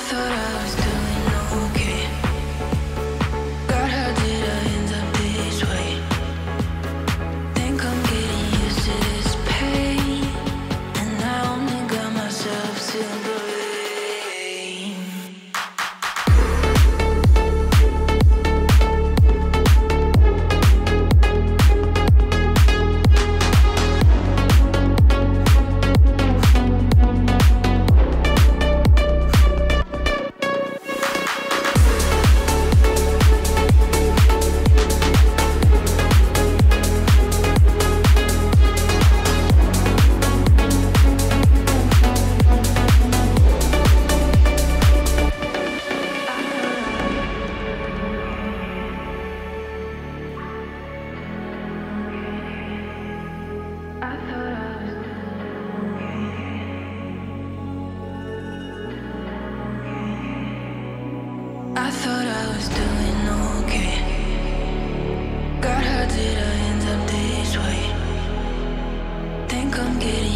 thought I was doing okay. God, how did I end up this way? Think I'm getting used to this pain, and I only got myself to blame. I thought I was doing okay. God, how did I end up this way? Think I'm getting